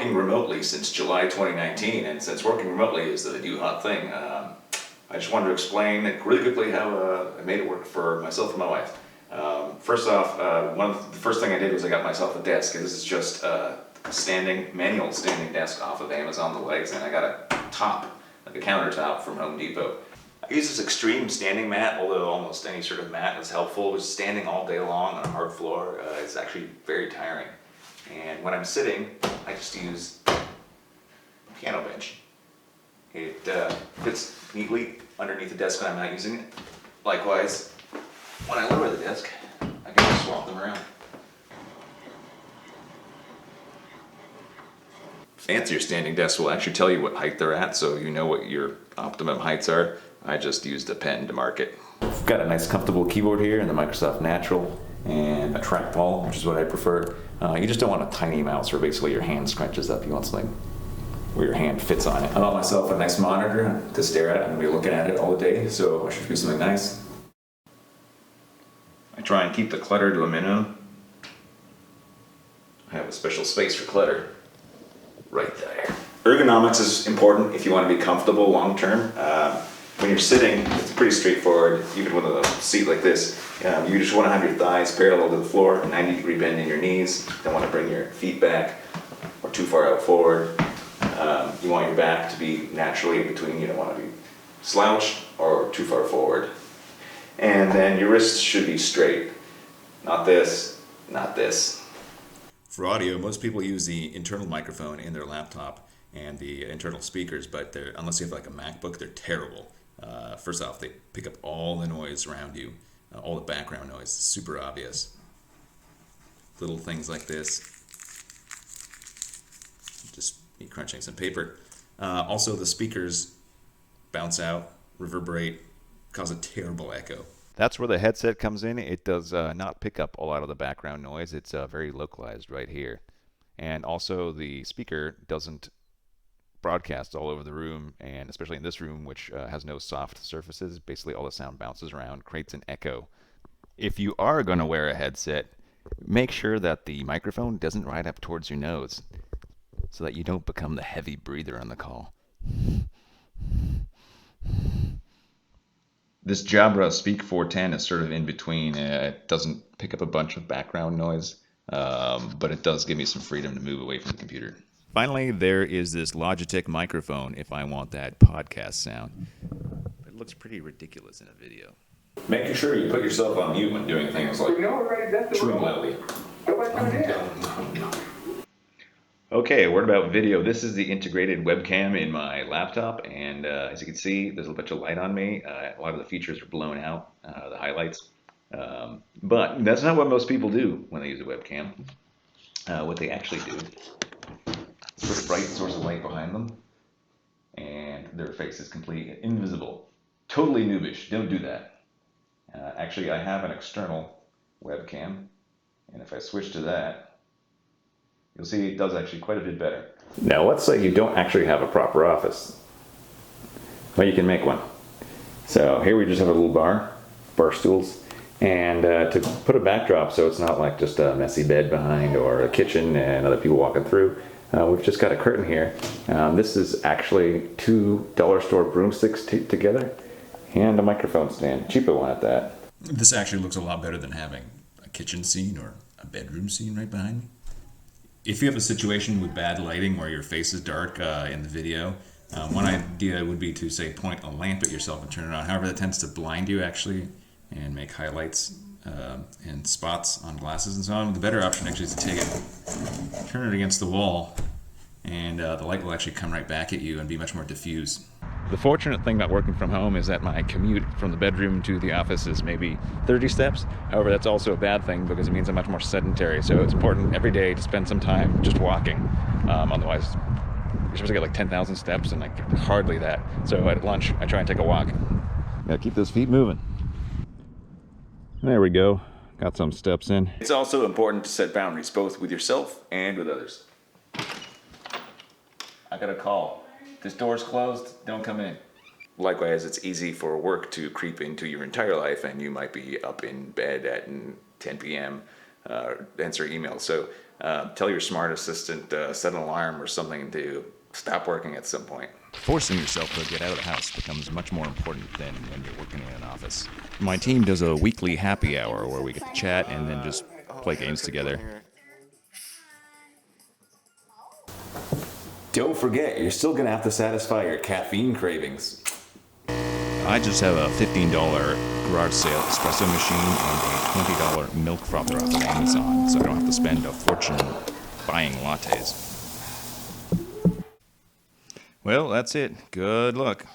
working remotely since July 2019, and since working remotely is the new hot thing, I just wanted to explain really quickly how I made it work for myself and my wife. First off, the first thing I did was I got myself a desk. This is just a manual standing desk off of Amazon, the legs, and I got a top, like a countertop from Home Depot. I use this extreme standing mat, although almost any sort of mat is helpful. Just standing all day long on a hard floor is actually very tiring. And when I'm sitting, I just use a piano bench. It fits neatly underneath the desk when I'm not using it. Likewise, when I lower the desk, I can just swap them around. Fancier standing desks will actually tell you what height they're at, so you know what your optimum heights are. I just used a pen to mark it. I've got a nice comfortable keyboard here in the Microsoft Natural and a trackball, which is what I prefer. You just don't want a tiny mouse where basically your hand scrunches up. You want something where your hand fits on it. I bought myself a nice monitor to stare at. I'm going to be looking at it all day, so I should do something nice. I try and keep the clutter to a minimum. I have a special space for clutter right there. Ergonomics is important if you want to be comfortable long term. When you're sitting, it's pretty straightforward. Even with a seat like this, you just want to have your thighs parallel to the floor, a 90-degree bend in your knees. You don't want to bring your feet back or too far out forward. You want your back to be naturally in between. You don't want to be slouched or too far forward. And then your wrists should be straight. Not this, not this. For audio, most people use the internal microphone in their laptop and the internal speakers, but unless you have like a MacBook, they're terrible. First off, they pick up all the noise around you, all the background noise. It's super obvious. Little things like this. Just me crunching some paper. Also, the speakers bounce out, reverberate, cause a terrible echo. That's where the headset comes in. It does not pick up a lot of the background noise. It's very localized right here. And also the speaker doesn't broadcast all over the room, and especially in this room, which has no soft surfaces. Basically all the sound bounces around, creates an echo. If you are going to wear a headset, make sure that the microphone doesn't ride up towards your nose so that you don't become the heavy breather on the call. This Jabra Speak 410 is sort of in between. It doesn't pick up a bunch of background noise, but it does give me some freedom to move away from the computer. Finally, there is this Logitech microphone if I want that podcast sound. It looks pretty ridiculous in a video. Making sure you put yourself on mute when doing things like chewing loudly. Okay, a word about video. This is the integrated webcam in my laptop, and as you can see, there's a bunch of light on me. A lot of the features are blown out, the highlights. But that's not what most people do when they use a webcam. What they actually do is put a bright source of light behind them, and their face is completely invisible. Totally noobish. Don't do that. Actually, I have an external webcam, and if I switch to that, you'll see it does actually quite a bit better. Now, let's say you don't actually have a proper office. Well, you can make one. So here we just have a little bar stools, and to put a backdrop so it's not like just a messy bed behind or a kitchen and other people walking through, we've just got a curtain here. This is actually 2 dollar store broomsticks together and a microphone stand, cheaper one at that. This actually looks a lot better than having a kitchen scene or a bedroom scene right behind me. If you have a situation with bad lighting where your face is dark in the video, one idea would be to, say, point a lamp at yourself and turn it on. However, that tends to blind you, actually, and make highlights and spots on glasses and so on. The better option actually is to take it, turn it against the wall, and the light will actually come right back at you and be much more diffuse. The fortunate thing about working from home is that my commute from the bedroom to the office is maybe 30 steps. However, that's also a bad thing because it means I'm much more sedentary. So it's important every day to spend some time just walking. Otherwise, you're supposed to get like 10,000 steps and like hardly that. So at lunch, I try and take a walk. Gotta keep those feet moving. There we go. Got some steps in. It's also important to set boundaries, both with yourself and with others. I got a call. This door's closed, don't come in. Likewise, it's easy for work to creep into your entire life, and you might be up in bed at 10 p.m. Answering emails. So Tell your smart assistant, set an alarm or something to stop working at some point. Forcing yourself to get out of the house becomes much more important than when you're working in an office. My team does a weekly happy hour where we get to chat and then just play games together. Don't forget, you're still going to have to satisfy your caffeine cravings. I just have a $15 garage sale espresso machine and a $20 milk frother off of Amazon, so I don't have to spend a fortune buying lattes. Well, that's it. Good luck.